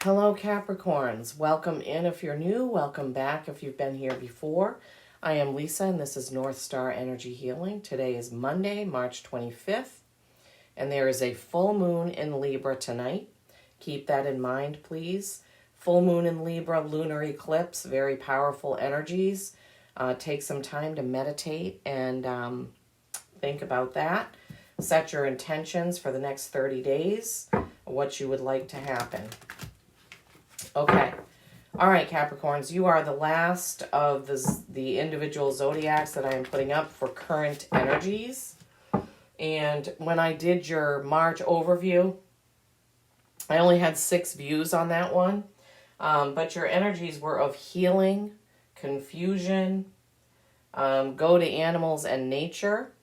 Hello, Capricorns. Welcome in if you're new. Welcome back if you've been here before. I am Lisa, and this is North Star Energy Healing. Today is Monday, March 25th, and there is a full moon in Libra tonight. Keep that in mind, please. Full moon in Libra, lunar eclipse, very powerful energies. Take some time to meditate and think about that. Set your intentions for the next 30 days, what you would like to happen. Okay. All right, Capricorns, you are the last of the individual zodiacs that I am putting up for current energies. And when I did your March overview, I only had 6 views on that one. But your energies were of healing, confusion, go to animals and nature,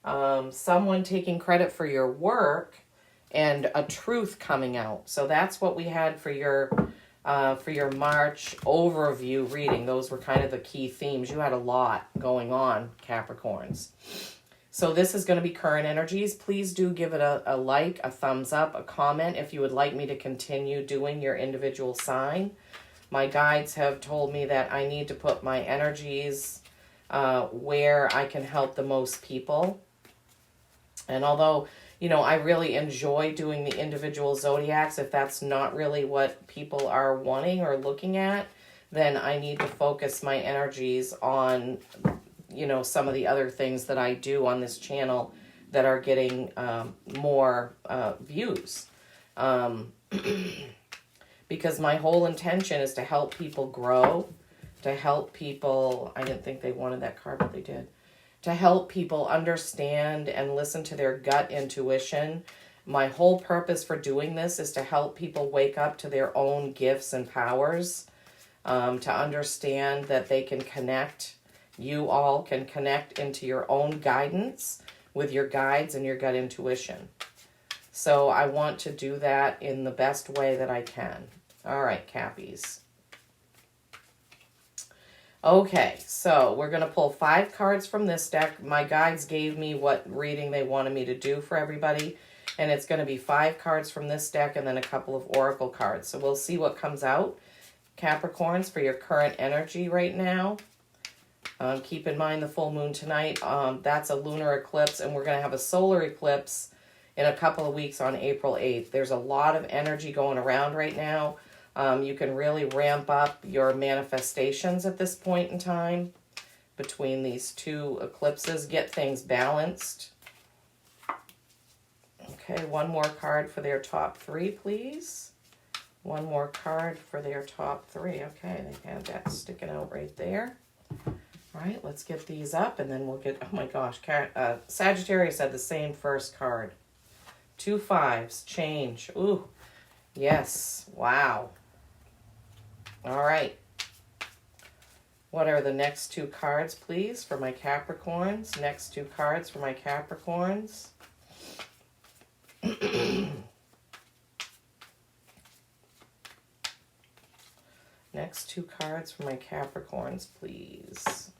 someone taking credit for your work, and a truth coming out. So that's what we had for your March overview reading. Those were kind of the key themes. You had a lot going on, Capricorns. So this is going to be current energies. Please do give it a like, a thumbs up, a comment if you would like me to continue doing your individual sign. My guides have told me that I need to put my energies where I can help the most people. And although I really enjoy doing the individual zodiacs, if that's not really what people are wanting or looking at, then I need to focus my energies on, some of the other things that I do on this channel that are getting more views. Because my whole intention is to help people grow, to help people, I didn't think they wanted that card, but they did. To help people understand and listen to their gut intuition. My whole purpose for doing this is to help people wake up to their own gifts and powers, to understand that they can connect, you all can connect into your own guidance with your guides and your gut intuition. So I want to do that in the best way that I can. All right, Cappies. Okay, so we're going to pull 5 cards from this deck. My guides gave me what reading they wanted me to do for everybody. And it's going to be 5 cards from this deck and then a couple of oracle cards. So we'll see what comes out, Capricorns, for your current energy right now. Keep in mind the full moon tonight. That's a lunar eclipse, and we're going to have a solar eclipse in a couple of weeks on April 8th. There's a lot of energy going around right now. You can really ramp up your manifestations at this point in time between these 2 eclipses. Get things balanced. Okay, one more card for their top 3, please. One more card for their top 3. Okay, they have that sticking out right there. All right, let's get these up, and then we'll get, oh my gosh, Sagittarius had the same first card. 2 5s, change. Ooh, yes, wow. All right. What are the next 2 cards, please, for my Capricorns? Next 2 cards for my Capricorns. Next 2 cards for my Capricorns, please.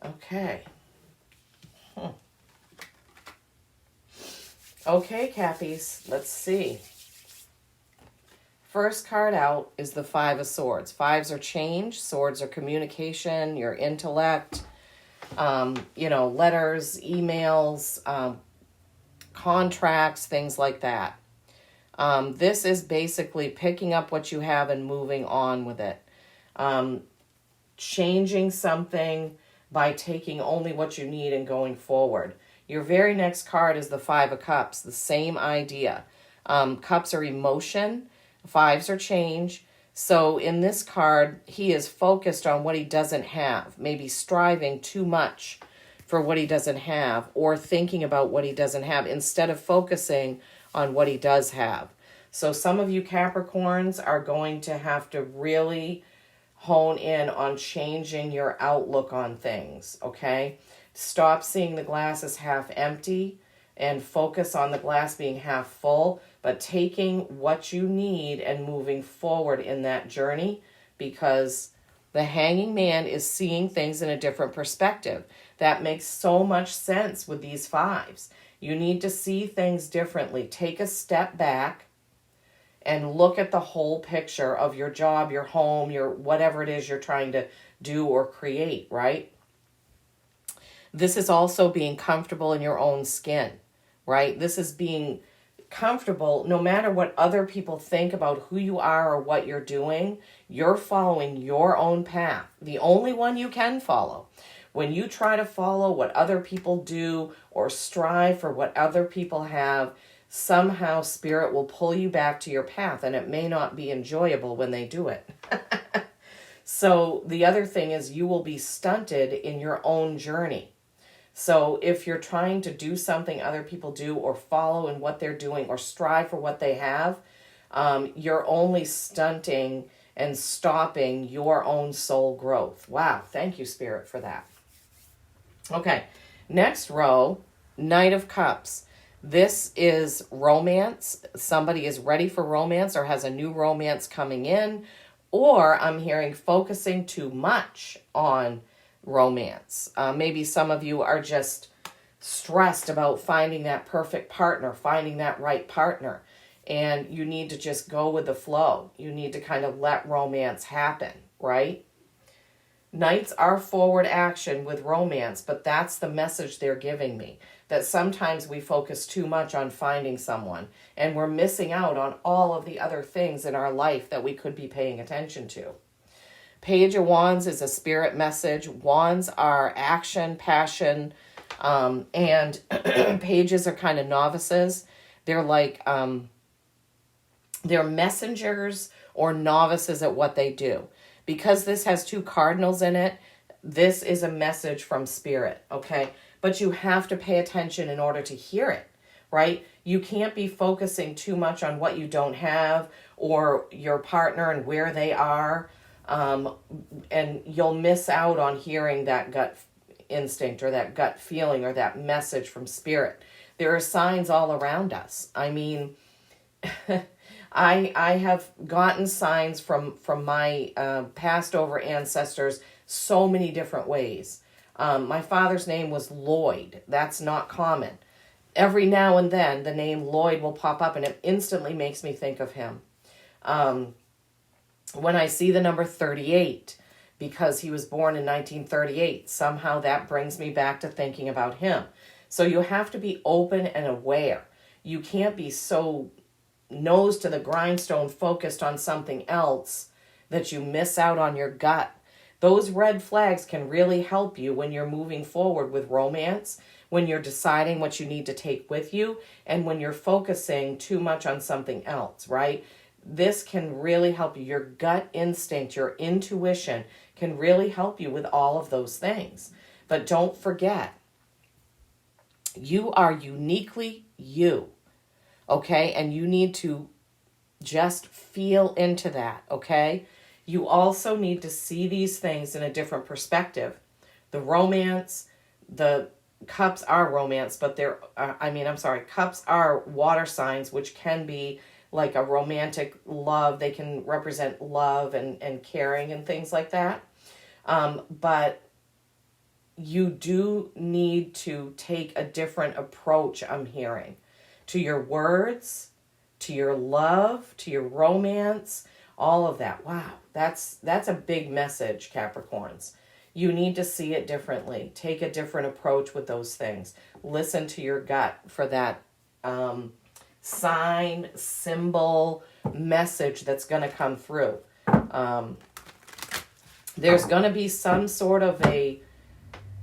Okay. Okay, Cappies, let's see. First card out is the 5 of Swords. 5s are change, swords are communication, your intellect, letters, emails, contracts, things like that. This is basically picking up what you have and moving on with it. Changing something by taking only what you need and going forward. Your very next card is the 5 of Cups, the same idea. Cups are emotion, 5s are change. So in this card, he is focused on what he doesn't have, maybe striving too much for what he doesn't have, or thinking about what he doesn't have instead of focusing on what he does have. So some of you Capricorns are going to have to really hone in on changing your outlook on things, okay? Stop seeing the glass as half empty and focus on the glass being half full, but taking what you need and moving forward in that journey, because the hanging man is seeing things in a different perspective. That makes so much sense with these fives. You need to see things differently. Take a step back and look at the whole picture of your job, your home, your whatever it is you're trying to do or create, right? This is also being comfortable in your own skin, right? This is being comfortable no matter what other people think about who you are or what you're doing. You're following your own path, the only one you can follow. When you try to follow what other people do or strive for what other people have, somehow spirit will pull you back to your path, and it may not be enjoyable when they do it. So the other thing is you will be stunted in your own journey. So if you're trying to do something other people do or follow in what they're doing or strive for what they have, you're only stunting and stopping your own soul growth. Wow, thank you, Spirit, for that. Okay, next row, Knight of Cups. This is romance. Somebody is ready for romance or has a new romance coming in, or I'm hearing focusing too much on romance. Maybe some of you are just stressed about finding that perfect partner, finding that right partner, and you need to just go with the flow. You need to kind of let romance happen, right? Knights are forward action with romance, but that's the message they're giving me. That sometimes we focus too much on finding someone, and we're missing out on all of the other things in our life that we could be paying attention to. Page of Wands is a spirit message. Wands are action, passion, and pages are kind of novices. They're like, they're messengers or novices at what they do. Because this has two cardinals in it, this is a message from spirit, okay? But you have to pay attention in order to hear it, right? You can't be focusing too much on what you don't have or your partner and where they are, and you'll miss out on hearing that gut instinct or that gut feeling or that message from spirit. There are signs all around us. I mean, I have gotten signs from my passed over ancestors so many different ways. My father's name was Lloyd. That's not common. Every now and then the name Lloyd will pop up and it instantly makes me think of him. When I see the number 38, because he was born in 1938, somehow that brings me back to thinking about him. So you have to be open and aware. You can't be so nose to the grindstone focused on something else that you miss out on your gut. Those red flags can really help you when you're moving forward with romance, when you're deciding what you need to take with you, and when you're focusing too much on something else, right? This can really help you. Your gut instinct, your intuition can really help you with all of those things. But don't forget, you are uniquely you. Okay, and you need to just feel into that, okay? You also need to see these things in a different perspective. The romance, the cups are romance, but cups are water signs, which can be like a romantic love. They can represent love and caring and things like that. But you do need to take a different approach, I'm hearing, to your words, to your love, to your romance, all of that. Wow, that's a big message, Capricorns. You need to see it differently. Take a different approach with those things. Listen to your gut for that sign, symbol, message that's going to come through. There's going to be some sort of a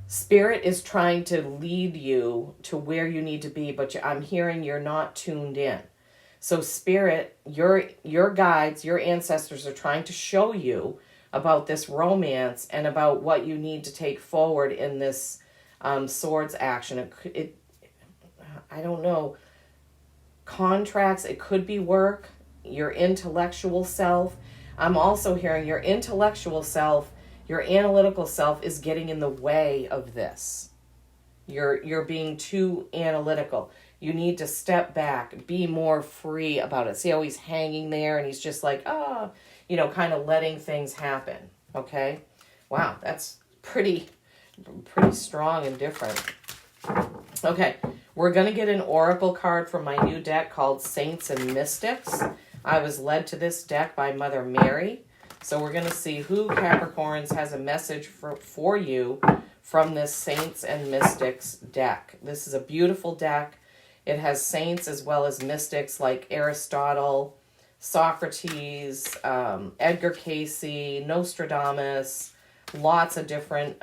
spirit is trying to lead you to where you need to be, but I'm hearing you're not tuned in. So spirit, your guides, your ancestors are trying to show you about this romance and about what you need to take forward in this swords action. I don't know, contracts, it could be work, your intellectual self. I'm also hearing your intellectual self, your analytical self is getting in the way of this. You're being too analytical. You need to step back, be more free about it. See how he's hanging there and he's just like, kind of letting things happen. Okay? Wow, that's pretty pretty strong and different. Okay, we're going to get an oracle card from my new deck called Saints and Mystics. I was led to this deck by Mother Mary. So we're going to see who, Capricorns, has a message for you from this Saints and Mystics deck. This is a beautiful deck. It has saints as well as mystics like Aristotle, Socrates, Edgar Cayce, Nostradamus, lots of different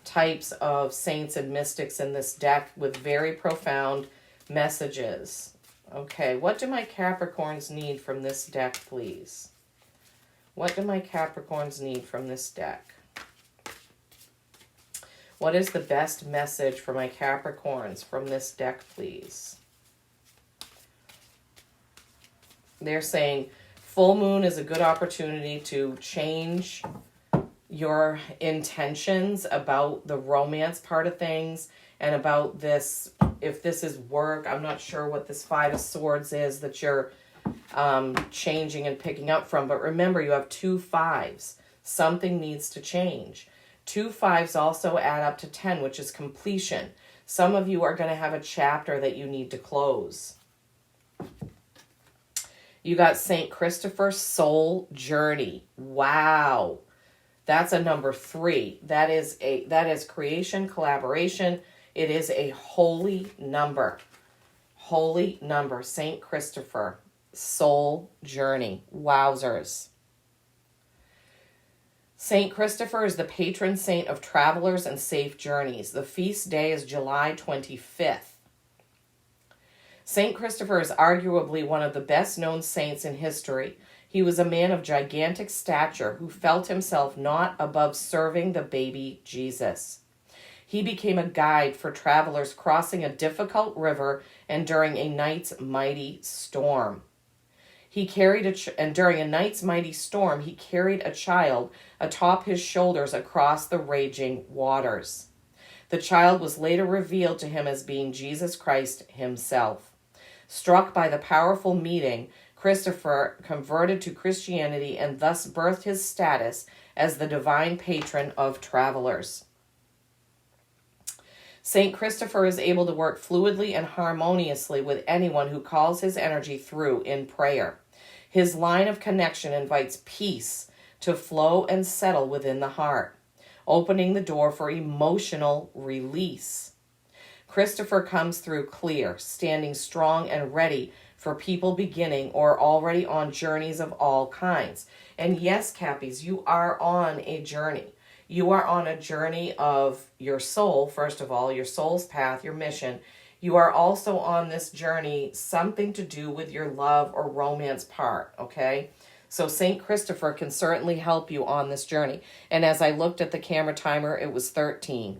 types of saints and mystics in this deck with very profound messages. Okay, what do my Capricorns need from this deck, please? What do my Capricorns need from this deck? What is the best message for my Capricorns from this deck, please? They're saying full moon is a good opportunity to change your intentions about the romance part of things and about this, if this is work. I'm not sure what this Five of Swords is that you're changing and picking up from. But remember, you have 2 5s. Something needs to change. 2 5s also add up to 10, which is completion. Some of you are going to have a chapter that you need to close. You got St. Christopher's Soul Journey. Wow. That's a number 3. That is creation, collaboration. It is a holy number. Holy number. St. Christopher Soul Journey. Wowzers. St. Christopher is the patron saint of travelers and safe journeys. The feast day is July 25th. St. Christopher is arguably one of the best known saints in history. He was a man of gigantic stature who felt himself not above serving the baby Jesus. He became a guide for travelers crossing a difficult river and during a night's mighty storm. During a night's mighty storm, he carried a child atop his shoulders across the raging waters. The child was later revealed to him as being Jesus Christ himself. Struck by the powerful meeting, Christopher converted to Christianity and thus birthed his status as the divine patron of travelers. St. Christopher is able to work fluidly and harmoniously with anyone who calls his energy through in prayer. His line of connection invites peace to flow and settle within the heart, opening the door for emotional release. Christopher comes through clear, standing strong and ready for people beginning or already on journeys of all kinds. And yes, Cappies, you are on a journey. You are on a journey of your soul, first of all, your soul's path, your mission. You are also on this journey, something to do with your love or romance part, okay? So St. Christopher can certainly help you on this journey. And as I looked at the camera timer, it was 13.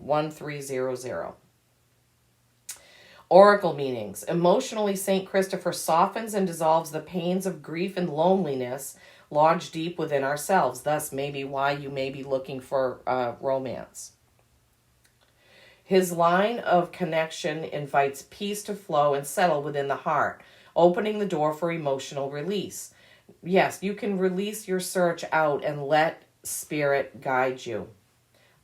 Oracle meanings. Emotionally, St. Christopher softens and dissolves the pains of grief and loneliness lodged deep within ourselves. Thus, maybe why you may be looking for romance. His line of connection invites peace to flow and settle within the heart, opening the door for emotional release. Yes, you can release your search out and let Spirit guide you.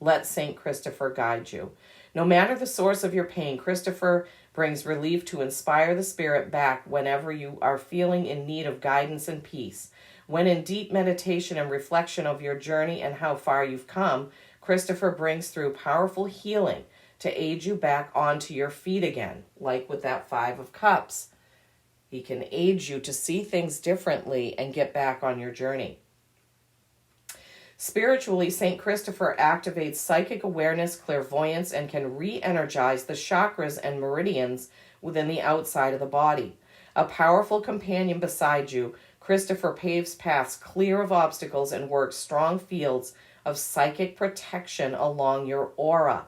Let St. Christopher guide you. No matter the source of your pain, Christopher brings relief to inspire the spirit back whenever you are feeling in need of guidance and peace. When in deep meditation and reflection of your journey and how far you've come, Christopher brings through powerful healing to aid you back onto your feet again, like with that 5 of Cups. He can aid you to see things differently and get back on your journey. Spiritually, St. Christopher activates psychic awareness, clairvoyance, and can re-energize the chakras and meridians within the outside of the body. A powerful companion beside you, Christopher paves paths clear of obstacles and works strong fields of psychic protection along your aura.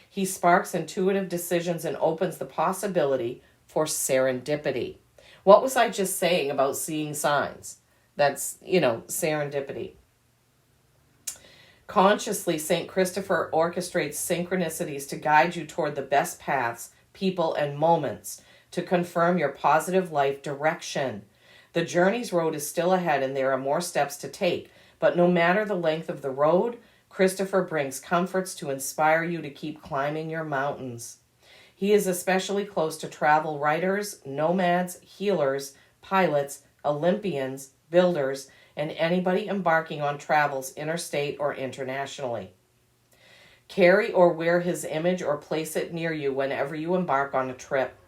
He sparks intuitive decisions and opens the possibility for serendipity. What was I just saying about seeing signs? That's, serendipity. Consciously, St. Christopher orchestrates synchronicities to guide you toward the best paths, people, and moments to confirm your positive life direction. The journey's road is still ahead and there are more steps to take, but no matter the length of the road, Christopher brings comforts to inspire you to keep climbing your mountains. He is especially close to travel writers, nomads, healers, pilots, Olympians, builders, and anybody embarking on travels interstate or internationally. Carry or wear his image or place it near you whenever you embark on a trip.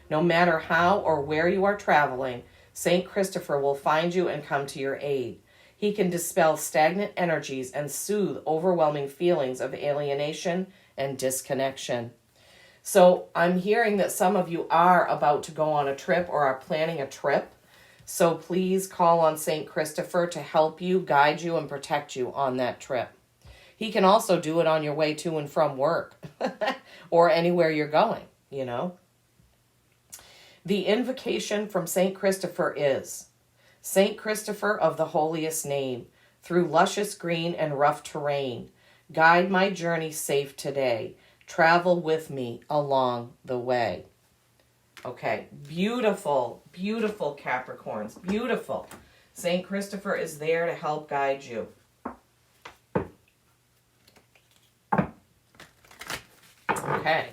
No matter how or where you are traveling, St. Christopher will find you and come to your aid. He can dispel stagnant energies and soothe overwhelming feelings of alienation and disconnection. So I'm hearing that some of you are about to go on a trip or are planning a trip. So please call on St. Christopher to help you, guide you, and protect you on that trip. He can also do it on your way to and from work or anywhere you're going, you know. The invocation from St. Christopher is, St. Christopher of the holiest name, through luscious green and rough terrain, guide my journey safe today. Travel with me along the way. Okay, beautiful, beautiful Capricorns, beautiful. St. Christopher is there to help guide you. Okay.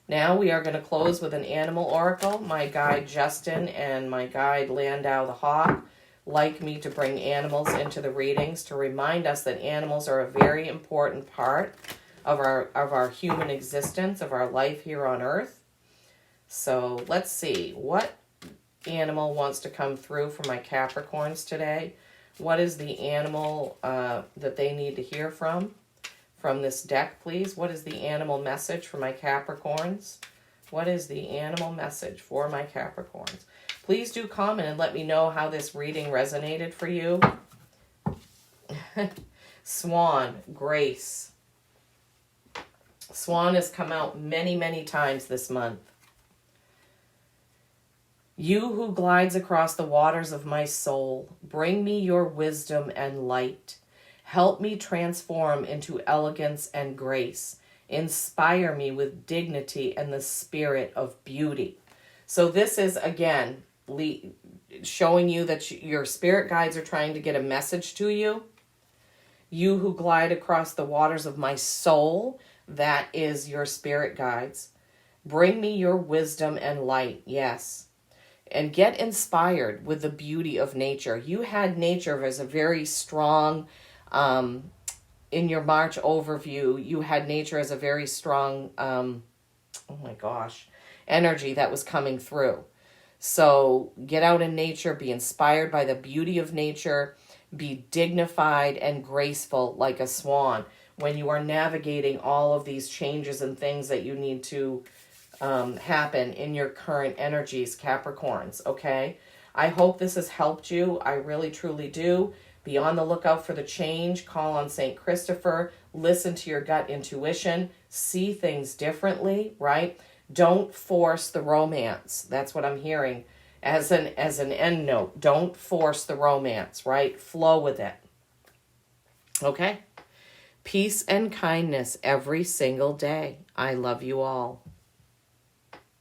Now we are going to close with an animal oracle. My guide Justin and my guide Landau the Hawk like me to bring animals into the readings to remind us that animals are a very important part of our human existence, of our life here on Earth. So let's see, what animal wants to come through for my Capricorns today? What is the animal that they need to hear from this deck, please? What is the animal message for my Capricorns? What is the animal message for my Capricorns? Please do comment and let me know how this reading resonated for you. Swan, Grace. Swan has come out many, many times this month. You who glides across the waters of my soul, bring me your wisdom and light. Help me transform into elegance and grace. Inspire me with dignity and the spirit of beauty. So this is, again, showing you that your spirit guides are trying to get a message to you. You who glide across the waters of my soul, that is your spirit guides. Bring me your wisdom and light, yes. And get inspired with the beauty of nature. You had nature as a very strong, in your March overview, you had nature as a very strong, energy that was coming through. So get out in nature, be inspired by the beauty of nature, be dignified and graceful like a swan when you are navigating all of these changes and things that you need to happen in your current energies, Capricorns, okay? I hope this has helped you. I really, truly do. Be on the lookout for the change. Call on St. Christopher. Listen to your gut intuition. See things differently, right? Don't force the romance. That's what I'm hearing as an end note. Don't force the romance, right? Flow with it. Okay? Peace and kindness every single day. I love you all.